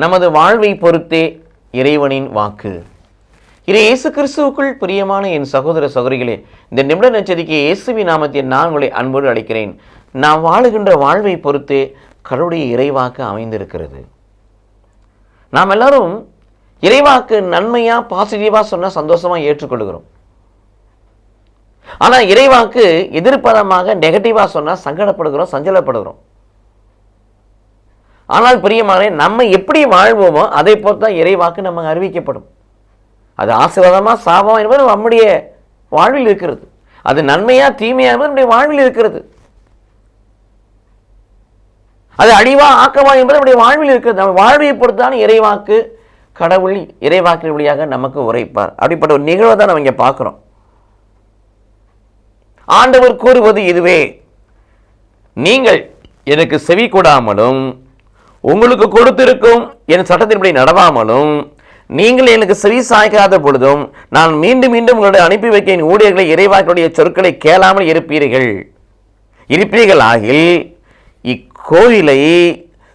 நமது வாழ்வை பொறுத்தே இறைவனின் வாக்கு. இயேசு கிறிஸ்துவுக்குள் பிரியமான என் சகோதர சகோதரிகளே, இந்த நிமிட நச்சரிக்கை இயேசுவின் நாமத்தில் நான் உங்களை அன்போடு அழைக்கிறேன். நாம் வாழுகின்ற வாழ்வை பொறுத்தே கடவுளுடைய இறைவாக்கு அமைந்திருக்கிறது. நாம் எல்லாரும் இறைவாக்கு நன்மையா பாசிட்டிவா சொன்னா சந்தோஷமா ஏற்றுக்கொள்கிறோம். ஆனா இறைவாக்கு எதிர்ப்பதமாக நெகட்டிவா சொன்னா சங்கடப்படுகிறோம், சஞ்சலப்படுகிறோம். ஆனால் பிரியமானே, நம்ம எப்படி வாழ்வோமோ அதை பொறுத்தான் இறைவாக்கு நமக்கு அறிவிக்கப்படும். அது ஆசீர்வாதமா சாபமா என்பது நம்முடைய வாழ்வில் இருக்கிறது. அது நன்மையா தீமையா என்பது நம்முடைய வாழ்வில் இருக்கிறது. அது அழிவா ஆக்கமா என்பது நம்முடைய வாழ்வில் இருக்கிறது. நம்ம வாழ்வை பொறுத்தான் இறைவாக்கு கடவுள் இறைவாக்கின் வழியாக நமக்கு உரைப்பார். அப்படிப்பட்ட ஒரு நிகழ்வை தான் நம்ம இங்கே பார்க்கிறோம். ஆண்டவர் கூறுவது இதுவே: நீங்கள் எனக்கு செவி கொடாமலும் உங்களுக்கு கொடுத்திருக்கும் என் சட்டத்தின்படி நடவாமலும் நீங்கள் எனக்கு செவி சாய்க்காத பொழுதும் நான் மீண்டும் மீண்டும் உங்களுடைய அனுப்பி வைக்க என் ஊழியர்களை இறைவாக்கினுடைய சொற்களை கேளாமல் இருப்பீர்கள் ஆகில் இக்கோவிலை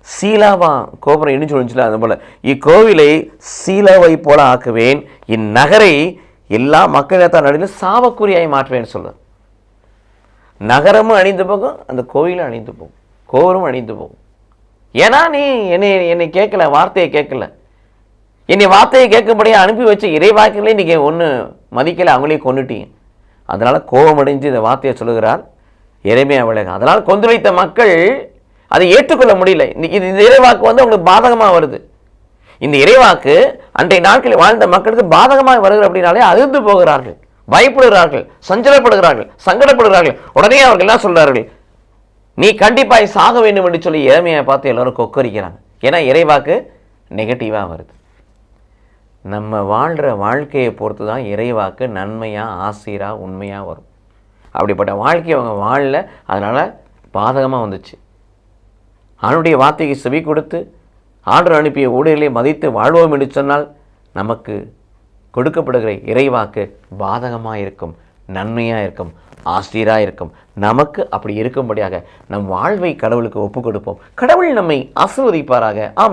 சீலாவா கோபுரம் இடிஞ்சு விழுந்துச்சுல, அது போல இக்கோவிலை சீலாவை போல ஆக்குவேன், இந்நகரை எல்லா மக்களிடத்தார் நடுவில் சாவக்குறியாய் மாற்றுவேன் சொல்ல. நகரமும் அழிந்து போகும், அந்த கோவிலும் அழிந்து போகும், கோபுரமும் அழிந்து போகும். ஏன்னா நீ என்னை கேட்கல, வார்த்தையை கேட்கல. என்னை வார்த்தையை கேட்கும்படியே அனுப்பி வச்ச இறைவாக்கிலே நீங்கள் ஒன்று மதிக்கலை, அவங்களையும் கொண்டுட்டீங்க. அதனால் கோபம் அடைஞ்சு இந்த வார்த்தையை சொல்லுகிறார் எரேமியா வழியாக. அதனால் கொந்தளித்த மக்கள் அதை ஏற்றுக்கொள்ள முடியல. இது இந்த இறைவாக்கு அவங்களுக்கு பாதகமாக வருது. இந்த இறைவாக்கு அன்றைய நாட்களில் வாழ்ந்த மக்களுக்கு பாதகமாக வருகிற அப்படின்னாலே அதிர்ந்து போகிறார்கள், பயப்படுகிறார்கள், சஞ்சலப்படுகிறார்கள், சங்கடப்படுகிறார்கள். உடனே அவர்கள் என்ன சொல்கிறார்கள்? நீ கண்டிப்பாக சாக வேண்டும் என்று சொல்லி எரேமியாவை பார்த்து எல்லாரும் கொக்கரிக்கிறாங்க. ஏன்னா இறைவாக்கு நெகட்டிவாக வருது. நம்ம வாழ்கிற வாழ்க்கையை பொறுத்து தான் இறைவாக்கு நன்மையாக ஆசீராக உண்மையாக வரும். அப்படிப்பட்ட வாழ்க்கையை அவங்க வாழல, அதனால் பாதகமாக வந்துச்சு. ஆண்டுடைய வார்த்தைக்கு செவி கொடுத்து ஆண்டவர் அனுப்பிய ஊழியர்களை மதித்து வாழ்வோம் என்று சொன்னால் நமக்கு கொடுக்கப்படுகிற இறைவாக்கு பாதகமாக இருக்கும், நன்மையாக இருக்கும், ஆசிரியராக இருக்கும். நமக்கு அப்படி இருக்கும்படியாக நம் வாழ்வை கடவுளுக்கு ஒப்புக் கொடுப்போம். கடவுள் நம்மை ஆசீர்வதிப்பாராக. ஆமென்.